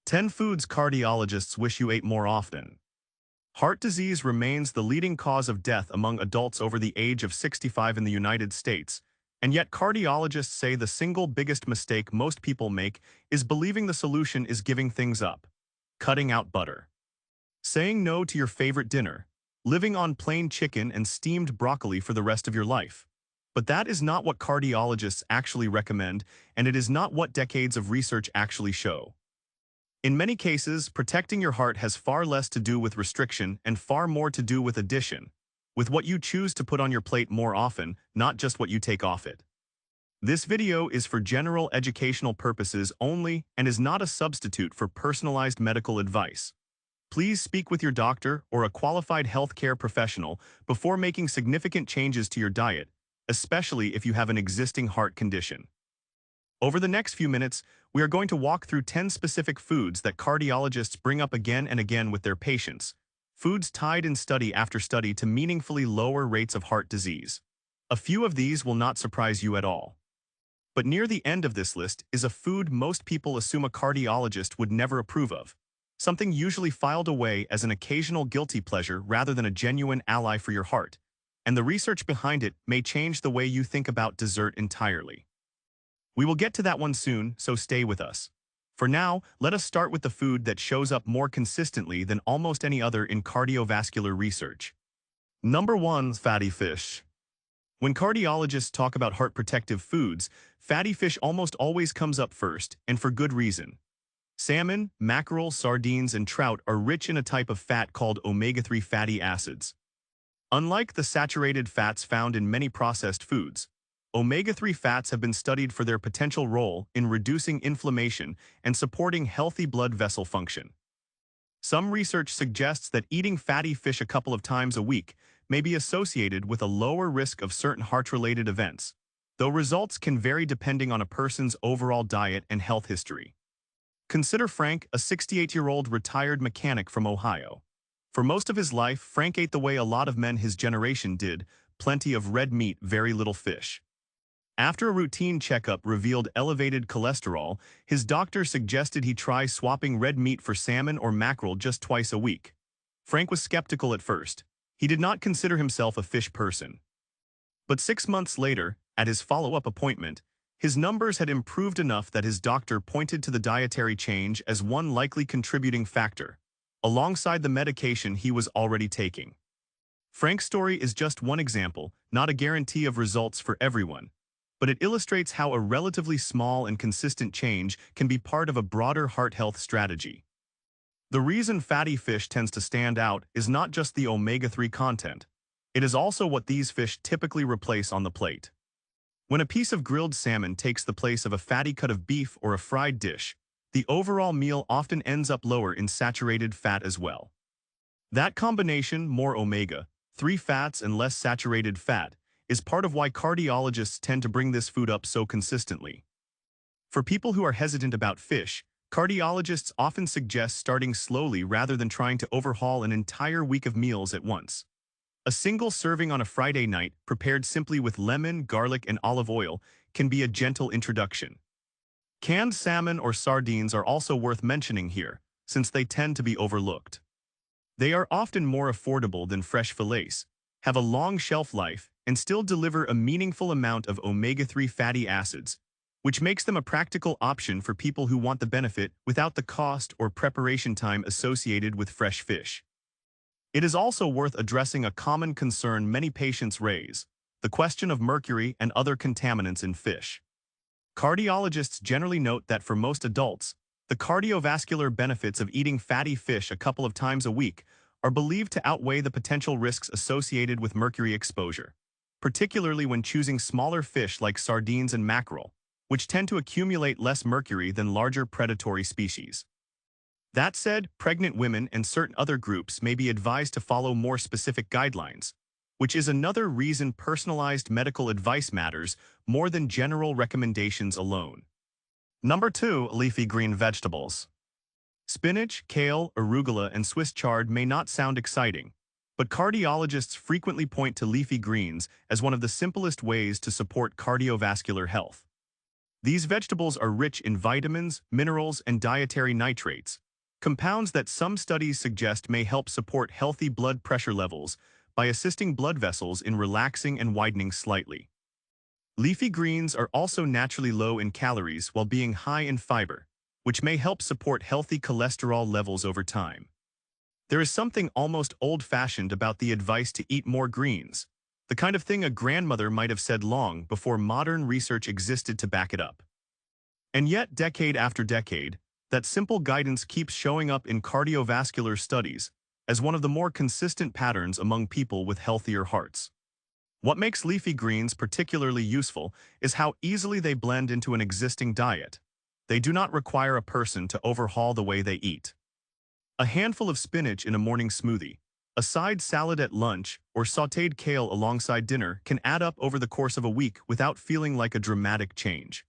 10 foods cardiologists wish you ate more often. Heart disease remains the leading cause of death among adults over the age of 65 in the United States, and yet cardiologists say the single biggest mistake most people make is believing the solution is giving things up, cutting out butter, saying no to your favorite dinner, living on plain chicken and steamed broccoli for the rest of your life. But that is not what cardiologists actually recommend, and it is not what decades of research actually show. In many cases, protecting your heart has far less to do with restriction and far more to do with addition, with what you choose to put on your plate more often, not just what you take off it. This video is for general educational purposes only and is not a substitute for personalized medical advice. Please speak with your doctor or a qualified healthcare professional before making significant changes to your diet, especially if you have an existing heart condition. Over the next few minutes, we are going to walk through 10 specific foods that cardiologists bring up again and again with their patients, foods tied in study after study to meaningfully lower rates of heart disease. A few of these will not surprise you at all. But near the end of this list is a food most people assume a cardiologist would never approve of, something usually filed away as an occasional guilty pleasure rather than a genuine ally for your heart, and the research behind it may change the way you think about dessert entirely. We will get to that one soon, so stay with us. For now, let us start with the food that shows up more consistently than almost any other in cardiovascular research. Number 1. Fatty fish. When cardiologists talk about heart-protective foods, fatty fish almost always comes up first, and for good reason. Salmon, mackerel, sardines, and trout are rich in a type of fat called omega-3 fatty acids. Unlike the saturated fats found in many processed foods, omega-3 fats have been studied for their potential role in reducing inflammation and supporting healthy blood vessel function. Some research suggests that eating fatty fish a couple of times a week may be associated with a lower risk of certain heart-related events, though results can vary depending on a person's overall diet and health history. Consider Frank, a 68-year-old retired mechanic from Ohio. For most of his life, Frank ate the way a lot of men his generation did, plenty of red meat, very little fish. After a routine checkup revealed elevated cholesterol, his doctor suggested he try swapping red meat for salmon or mackerel just twice a week. Frank was skeptical at first. He did not consider himself a fish person. But 6 months later, at his follow-up appointment, his numbers had improved enough that his doctor pointed to the dietary change as one likely contributing factor, alongside the medication he was already taking. Frank's story is just one example, not a guarantee of results for everyone, but it illustrates how a relatively small and consistent change can be part of a broader heart health strategy. The reason fatty fish tends to stand out is not just the omega-3 content. It is also what these fish typically replace on the plate. When a piece of grilled salmon takes the place of a fatty cut of beef or a fried dish, the overall meal often ends up lower in saturated fat as well. That combination, more omega-3 fats and less saturated fat, is part of why cardiologists tend to bring this food up so consistently. For people who are hesitant about fish, cardiologists often suggest starting slowly rather than trying to overhaul an entire week of meals at once. A single serving on a Friday night, prepared simply with lemon, garlic, and olive oil, can be a gentle introduction. Canned salmon or sardines are also worth mentioning here, since they tend to be overlooked. They are often more affordable than fresh fillets, have a long shelf life, and still deliver a meaningful amount of omega-3 fatty acids, which makes them a practical option for people who want the benefit without the cost or preparation time associated with fresh fish. It is also worth addressing a common concern many patients raise, the question of mercury and other contaminants in fish. Cardiologists generally note that for most adults, the cardiovascular benefits of eating fatty fish a couple of times a week are believed to outweigh the potential risks associated with mercury exposure, particularly when choosing smaller fish like sardines and mackerel, which tend to accumulate less mercury than larger predatory species. That said, pregnant women and certain other groups may be advised to follow more specific guidelines, which is another reason personalized medical advice matters more than general recommendations alone. Number 2. Leafy green vegetables. Spinach, kale, arugula, and Swiss chard may not sound exciting, but cardiologists frequently point to leafy greens as one of the simplest ways to support cardiovascular health. These vegetables are rich in vitamins, minerals, and dietary nitrates, compounds that some studies suggest may help support healthy blood pressure levels by assisting blood vessels in relaxing and widening slightly. Leafy greens are also naturally low in calories while being high in fiber, which may help support healthy cholesterol levels over time. There is something almost old-fashioned about the advice to eat more greens, the kind of thing a grandmother might have said long before modern research existed to back it up. And yet, decade after decade, that simple guidance keeps showing up in cardiovascular studies as one of the more consistent patterns among people with healthier hearts. What makes leafy greens particularly useful is how easily they blend into an existing diet. They do not require a person to overhaul the way they eat. A handful of spinach in a morning smoothie, a side salad at lunch, or sautéed kale alongside dinner can add up over the course of a week without feeling like a dramatic change.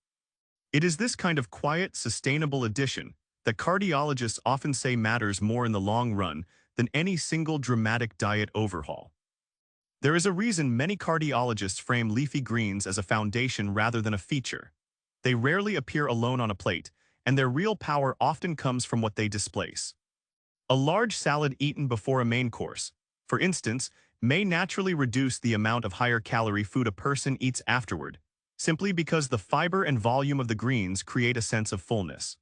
It is this kind of quiet, sustainable addition that cardiologists often say matters more in the long run than any single dramatic diet overhaul. There is a reason many cardiologists frame leafy greens as a foundation rather than a feature. They rarely appear alone on a plate, and their real power often comes from what they displace. A large salad eaten before a main course, for instance, may naturally reduce the amount of higher-calorie food a person eats afterward, simply because the fiber and volume of the greens create a sense of fullness.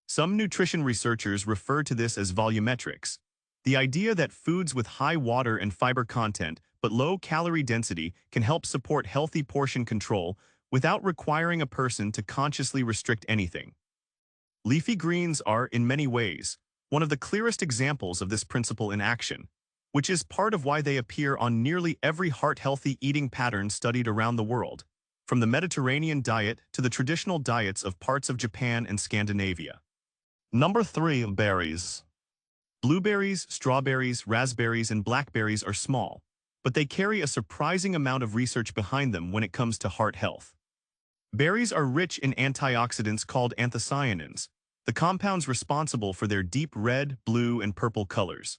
Some nutrition researchers refer to this as volumetrics, the idea that foods with high water and fiber content but low calorie density can help support healthy portion control without requiring a person to consciously restrict anything. Leafy greens are, in many ways, one of the clearest examples of this principle in action, which is part of why they appear on nearly every heart-healthy eating pattern studied around the world, from the Mediterranean diet to the traditional diets of parts of Japan and Scandinavia. Number 3. Berries. Blueberries, strawberries, raspberries, and blackberries are small, but they carry a surprising amount of research behind them when it comes to heart health. Berries are rich in antioxidants called anthocyanins, the compounds responsible for their deep red, blue, and purple colors.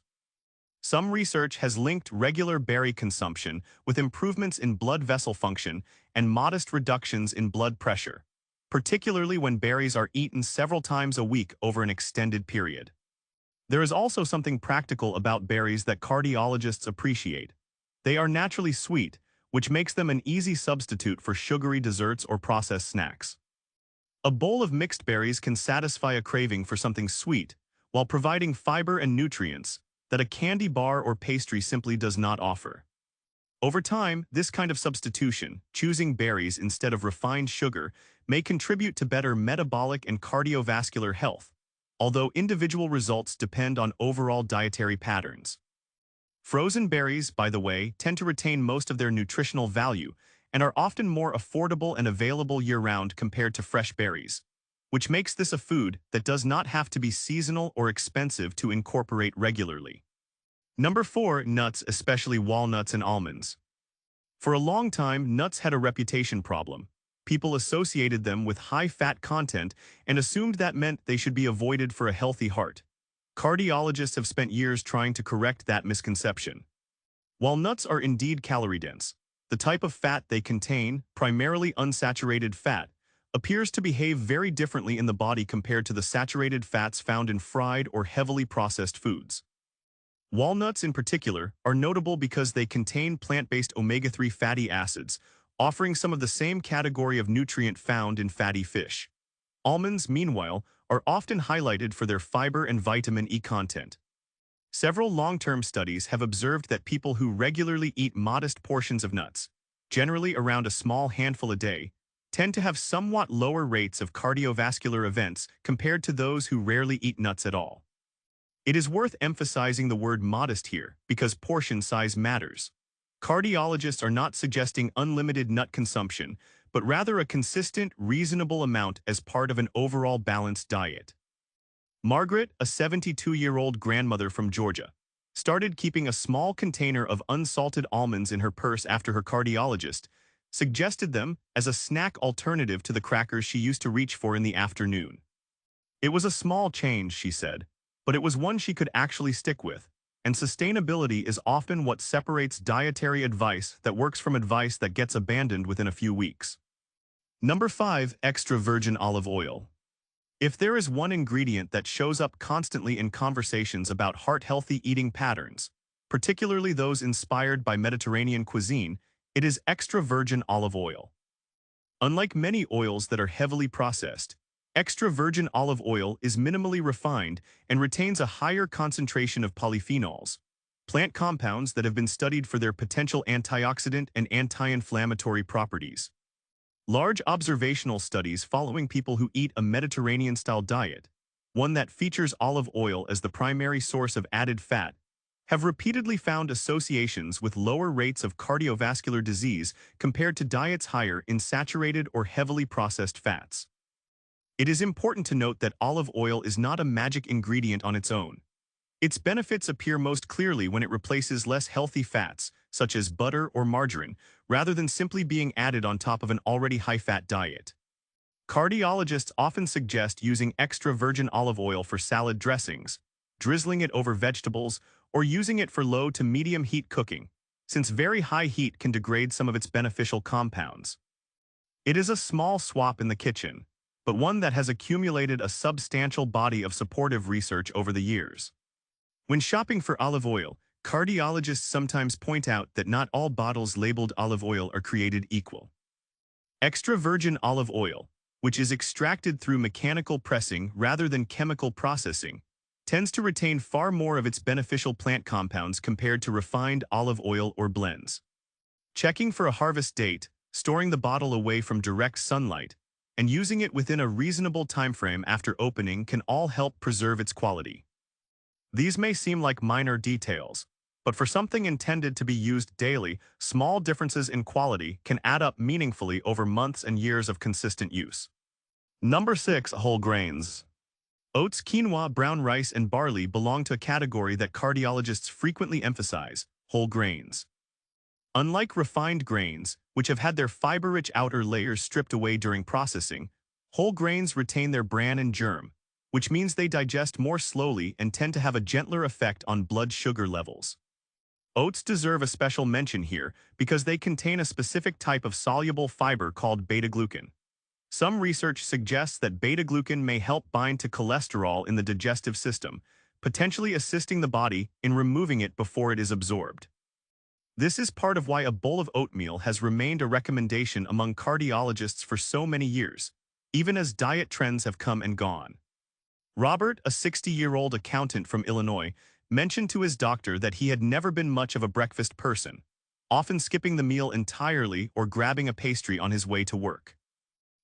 Some research has linked regular berry consumption with improvements in blood vessel function and modest reductions in blood pressure, particularly when berries are eaten several times a week over an extended period. There is also something practical about berries that cardiologists appreciate. They are naturally sweet, which makes them an easy substitute for sugary desserts or processed snacks. A bowl of mixed berries can satisfy a craving for something sweet, while providing fiber and nutrients that a candy bar or pastry simply does not offer. Over time, this kind of substitution, choosing berries instead of refined sugar, may contribute to better metabolic and cardiovascular health, although individual results depend on overall dietary patterns. Frozen berries, by the way, tend to retain most of their nutritional value and are often more affordable and available year-round compared to fresh berries, which makes this a food that does not have to be seasonal or expensive to incorporate regularly. Number 4. Nuts, especially walnuts and almonds. For a long time, nuts had a reputation problem. People associated them with high fat content and assumed that meant they should be avoided for a healthy heart. Cardiologists have spent years trying to correct that misconception. While nuts are indeed calorie-dense, the type of fat they contain, primarily unsaturated fat, appears to behave very differently in the body compared to the saturated fats found in fried or heavily processed foods. Walnuts in particular are notable because they contain plant-based omega-3 fatty acids, offering some of the same category of nutrient found in fatty fish. Almonds, meanwhile, are often highlighted for their fiber and vitamin E content. Several long-term studies have observed that people who regularly eat modest portions of nuts, generally around a small handful a day, tend to have somewhat lower rates of cardiovascular events compared to those who rarely eat nuts at all. It is worth emphasizing the word modest here because portion size matters. Cardiologists are not suggesting unlimited nut consumption, but rather a consistent, reasonable amount as part of an overall balanced diet. Margaret, a 72-year-old grandmother from Georgia, started keeping a small container of unsalted almonds in her purse after her cardiologist suggested them as a snack alternative to the crackers she used to reach for in the afternoon. It was a small change, she said, but it was one she could actually stick with, and sustainability is often what separates dietary advice that works from advice that gets abandoned within a few weeks. Number 5. Extra virgin olive oil. If there is one ingredient that shows up constantly in conversations about heart-healthy eating patterns, particularly those inspired by Mediterranean cuisine, it is extra virgin olive oil. Unlike many oils that are heavily processed, extra virgin olive oil is minimally refined and retains a higher concentration of polyphenols, plant compounds that have been studied for their potential antioxidant and anti-inflammatory properties. Large observational studies following people who eat a Mediterranean-style diet, one that features olive oil as the primary source of added fat, have repeatedly found associations with lower rates of cardiovascular disease compared to diets higher in saturated or heavily processed fats. It is important to note that olive oil is not a magic ingredient on its own. Its benefits appear most clearly when it replaces less healthy fats, such as butter or margarine, rather than simply being added on top of an already high-fat diet. Cardiologists often suggest using extra virgin olive oil for salad dressings, drizzling it over vegetables, or using it for low to medium heat cooking, since very high heat can degrade some of its beneficial compounds. It is a small swap in the kitchen, but one that has accumulated a substantial body of supportive research over the years. When shopping for olive oil, cardiologists sometimes point out that not all bottles labeled olive oil are created equal. Extra virgin olive oil, which is extracted through mechanical pressing rather than chemical processing, tends to retain far more of its beneficial plant compounds compared to refined olive oil or blends. Checking for a harvest date, storing the bottle away from direct sunlight, and using it within a reasonable timeframe after opening can all help preserve its quality. These may seem like minor details, but for something intended to be used daily, small differences in quality can add up meaningfully over months and years of consistent use. Number 6. Whole grains. Oats, quinoa, brown rice, and barley belong to a category that cardiologists frequently emphasize: whole grains. Unlike refined grains, which have had their fiber-rich outer layers stripped away during processing, whole grains retain their bran and germ, which means they digest more slowly and tend to have a gentler effect on blood sugar levels. Oats deserve a special mention here because they contain a specific type of soluble fiber called beta-glucan. Some research suggests that beta-glucan may help bind to cholesterol in the digestive system, potentially assisting the body in removing it before it is absorbed. This is part of why a bowl of oatmeal has remained a recommendation among cardiologists for so many years, even as diet trends have come and gone. Robert, a 60-year-old accountant from Illinois, mentioned to his doctor that he had never been much of a breakfast person, often skipping the meal entirely or grabbing a pastry on his way to work.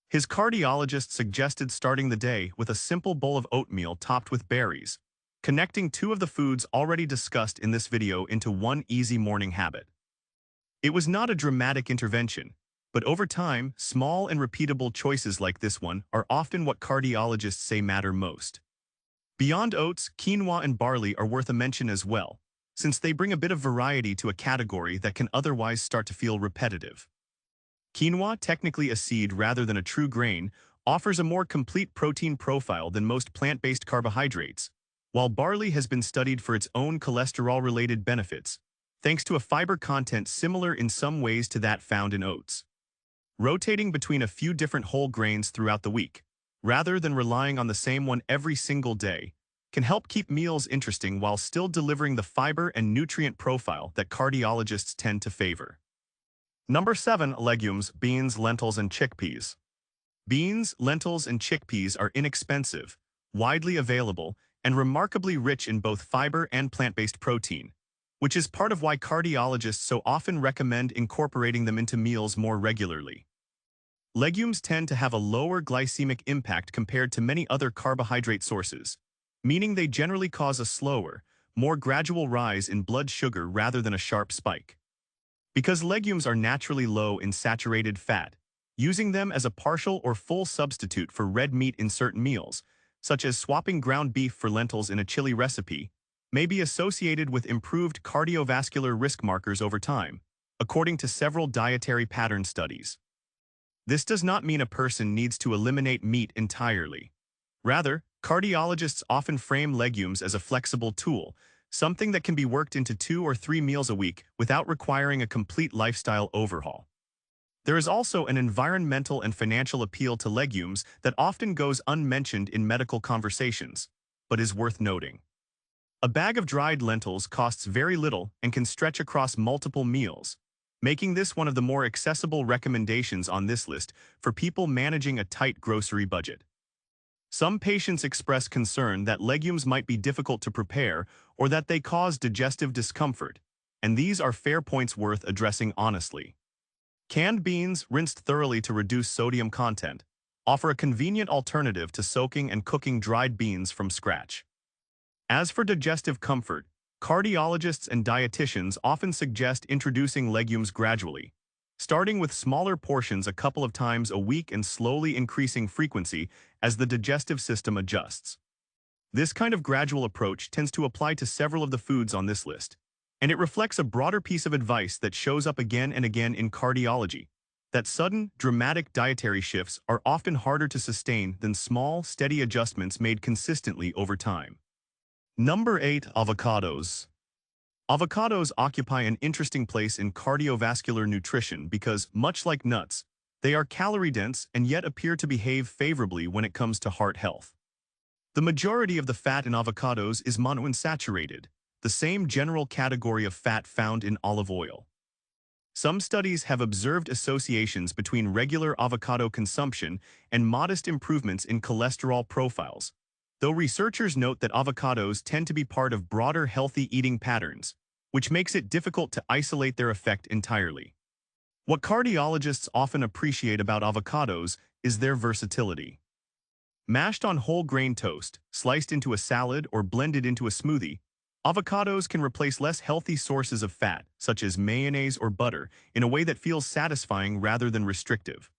His cardiologist suggested starting the day with a simple bowl of oatmeal topped with berries, connecting two of the foods already discussed in this video into one easy morning habit. It was not a dramatic intervention, but over time, small and repeatable choices like this one are often what cardiologists say matter most. Beyond oats, quinoa and barley are worth a mention as well, since they bring a bit of variety to a category that can otherwise start to feel repetitive. Quinoa, technically a seed rather than a true grain, offers a more complete protein profile than most plant-based carbohydrates, while barley has been studied for its own cholesterol-related benefits, thanks to a fiber content similar in some ways to that found in oats. Rotating between a few different whole grains throughout the week, rather than relying on the same one every single day, can help keep meals interesting while still delivering the fiber and nutrient profile that cardiologists tend to favor. Number 7. Legumes, beans, lentils, and chickpeas. Beans, lentils, and chickpeas are inexpensive, widely available, and remarkably rich in both fiber and plant-based protein, which is part of why cardiologists so often recommend incorporating them into meals more regularly. Legumes tend to have a lower glycemic impact compared to many other carbohydrate sources, meaning they generally cause a slower, more gradual rise in blood sugar rather than a sharp spike. Because legumes are naturally low in saturated fat, using them as a partial or full substitute for red meat in certain meals, such as swapping ground beef for lentils in a chili recipe, may be associated with improved cardiovascular risk markers over time, according to several dietary pattern studies. This does not mean a person needs to eliminate meat entirely. Rather, cardiologists often frame legumes as a flexible tool, something that can be worked into 2 or 3 meals a week without requiring a complete lifestyle overhaul. There is also an environmental and financial appeal to legumes that often goes unmentioned in medical conversations, but is worth noting. A bag of dried lentils costs very little and can stretch across multiple meals, making this one of the more accessible recommendations on this list for people managing a tight grocery budget. Some patients express concern that legumes might be difficult to prepare or that they cause digestive discomfort, and these are fair points worth addressing honestly. Canned beans, rinsed thoroughly to reduce sodium content, offer a convenient alternative to soaking and cooking dried beans from scratch. As for digestive comfort, cardiologists and dietitians often suggest introducing legumes gradually, starting with smaller portions a couple of times a week and slowly increasing frequency as the digestive system adjusts. This kind of gradual approach tends to apply to several of the foods on this list, and it reflects a broader piece of advice that shows up again and again in cardiology, that sudden, dramatic dietary shifts are often harder to sustain than small, steady adjustments made consistently over time. Number 8. Avocados. Avocados occupy an interesting place in cardiovascular nutrition because, much like nuts, they are calorie-dense and yet appear to behave favorably when it comes to heart health. The majority of the fat in avocados is monounsaturated, the same general category of fat found in olive oil. Some studies have observed associations between regular avocado consumption and modest improvements in cholesterol profiles, though researchers note that avocados tend to be part of broader healthy eating patterns, which makes it difficult to isolate their effect entirely. What cardiologists often appreciate about avocados is their versatility. Mashed on whole grain toast, sliced into a salad, or blended into a smoothie, avocados can replace less healthy sources of fat, such as mayonnaise or butter, in a way that feels satisfying rather than restrictive.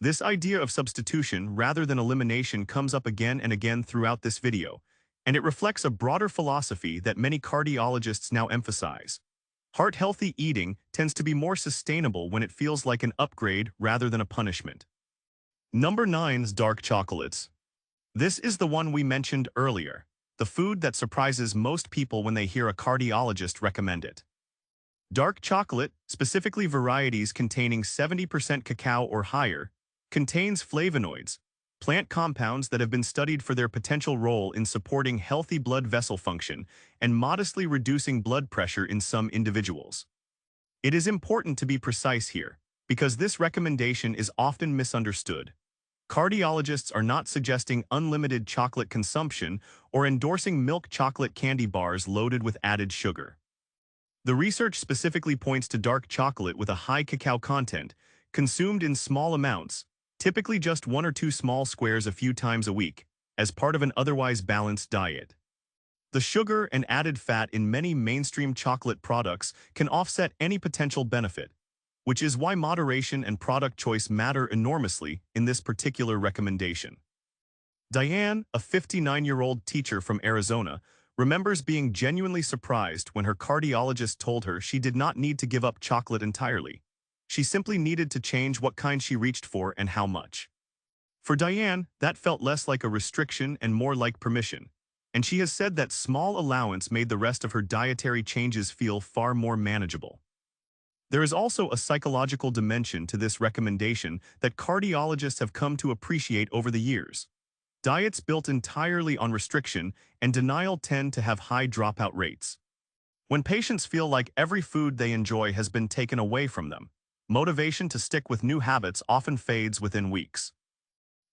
This idea of substitution rather than elimination comes up again and again throughout this video, and it reflects a broader philosophy that many cardiologists now emphasize. Heart-healthy eating tends to be more sustainable when it feels like an upgrade rather than a punishment. Number 9 is dark chocolates. This is the one we mentioned earlier, the food that surprises most people when they hear a cardiologist recommend it. Dark chocolate, specifically varieties containing 70% cacao or higher, contains flavonoids, plant compounds that have been studied for their potential role in supporting healthy blood vessel function and modestly reducing blood pressure in some individuals. It is important to be precise here, because this recommendation is often misunderstood. Cardiologists are not suggesting unlimited chocolate consumption or endorsing milk chocolate candy bars loaded with added sugar. The research specifically points to dark chocolate with a high cacao content, consumed in small amounts, typically just 1 or 2 small squares a few times a week, as part of an otherwise balanced diet. The sugar and added fat in many mainstream chocolate products can offset any potential benefit, which is why moderation and product choice matter enormously in this particular recommendation. Diane, a 59-year-old teacher from Arizona, remembers being genuinely surprised when her cardiologist told her she did not need to give up chocolate entirely. She simply needed to change what kind she reached for and how much. For Diane, that felt less like a restriction and more like permission, and she has said that small allowance made the rest of her dietary changes feel far more manageable. There is also a psychological dimension to this recommendation that cardiologists have come to appreciate over the years. Diets built entirely on restriction and denial tend to have high dropout rates. When patients feel like every food they enjoy has been taken away from them, motivation to stick with new habits often fades within weeks.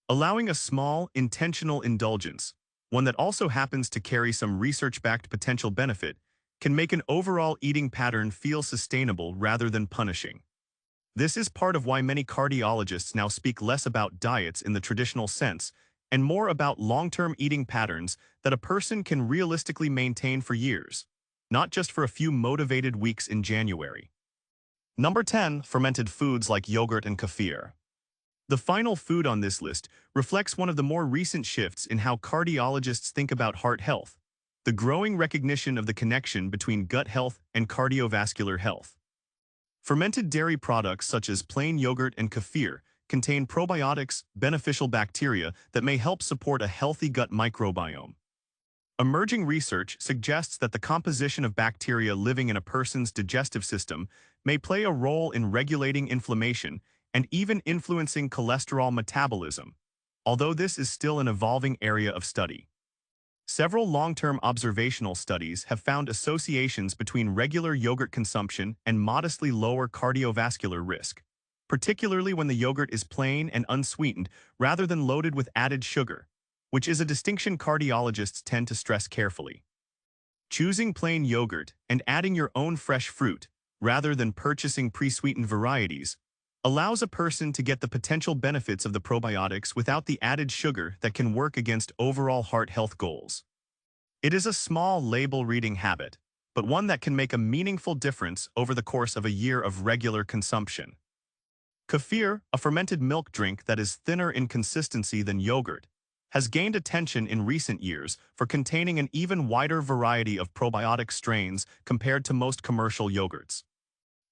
Allowing a small, intentional indulgence, one that also happens to carry some research-backed potential benefit, can make an overall eating pattern feel sustainable rather than punishing. This is part of why many cardiologists now speak less about diets in the traditional sense and more about long-term eating patterns that a person can realistically maintain for years, not just for a few motivated weeks in January. Number 10. Fermented foods like yogurt and kefir. The final food on this list reflects one of the more recent shifts in how cardiologists think about heart health, the growing recognition of the connection between gut health and cardiovascular health. Fermented dairy products such as plain yogurt and kefir contain probiotics, beneficial bacteria that may help support a healthy gut microbiome. Emerging research suggests that the composition of bacteria living in a person's digestive system may play a role in regulating inflammation and even influencing cholesterol metabolism, although this is still an evolving area of study. Several long-term observational studies have found associations between regular yogurt consumption and modestly lower cardiovascular risk, particularly when the yogurt is plain and unsweetened rather than loaded with added sugar, which is a distinction cardiologists tend to stress carefully. Choosing plain yogurt and adding your own fresh fruit, rather than purchasing pre-sweetened varieties, allows a person to get the potential benefits of the probiotics without the added sugar that can work against overall heart health goals. It is a small label-reading habit, but one that can make a meaningful difference over the course of a year of regular consumption. Kefir, a fermented milk drink that is thinner in consistency than yogurt, has gained attention in recent years for containing an even wider variety of probiotic strains compared to most commercial yogurts.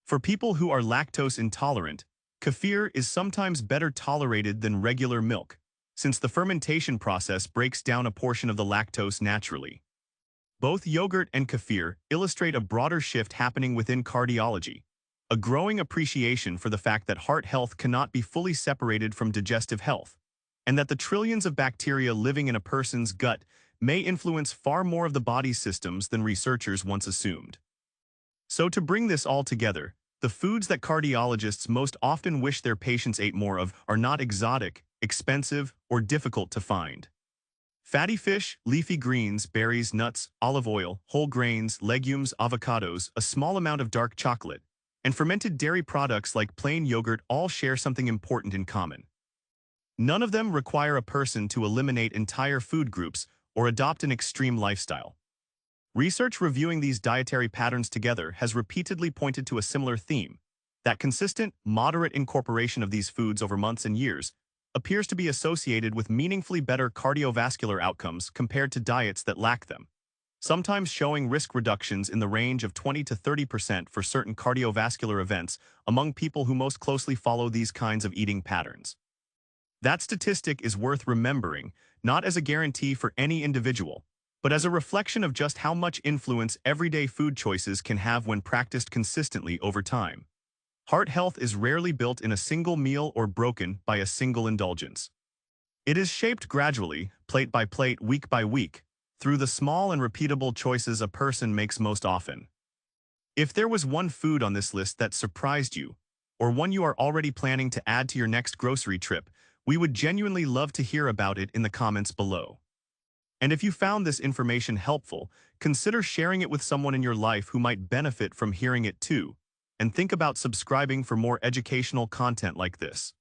For people who are lactose intolerant, kefir is sometimes better tolerated than regular milk, since the fermentation process breaks down a portion of the lactose naturally. Both yogurt and kefir illustrate a broader shift happening within cardiology, a growing appreciation for the fact that heart health cannot be fully separated from digestive health, and that the trillions of bacteria living in a person's gut may influence far more of the body's systems than researchers once assumed. So to bring this all together, the foods that cardiologists most often wish their patients ate more of are not exotic, expensive, or difficult to find. Fatty fish, leafy greens, berries, nuts, olive oil, whole grains, legumes, avocados, a small amount of dark chocolate, and fermented dairy products like plain yogurt all share something important in common. None of them require a person to eliminate entire food groups or adopt an extreme lifestyle. Research reviewing these dietary patterns together has repeatedly pointed to a similar theme, that consistent, moderate incorporation of these foods over months and years appears to be associated with meaningfully better cardiovascular outcomes compared to diets that lack them, sometimes showing risk reductions in the range of 20 to 30% for certain cardiovascular events among people who most closely follow these kinds of eating patterns. That statistic is worth remembering, not as a guarantee for any individual, but as a reflection of just how much influence everyday food choices can have when practiced consistently over time. Heart health is rarely built in a single meal or broken by a single indulgence. It is shaped gradually, plate by plate, week by week, through the small and repeatable choices a person makes most often. If there was one food on this list that surprised you, or one you are already planning to add to your next grocery trip, we would genuinely love to hear about it in the comments below. And if you found this information helpful, consider sharing it with someone in your life who might benefit from hearing it too, and think about subscribing for more educational content like this.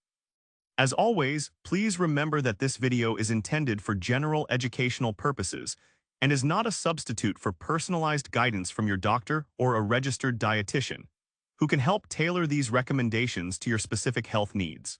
As always, please remember that this video is intended for general educational purposes and is not a substitute for personalized guidance from your doctor or a registered dietitian, who can help tailor these recommendations to your specific health needs.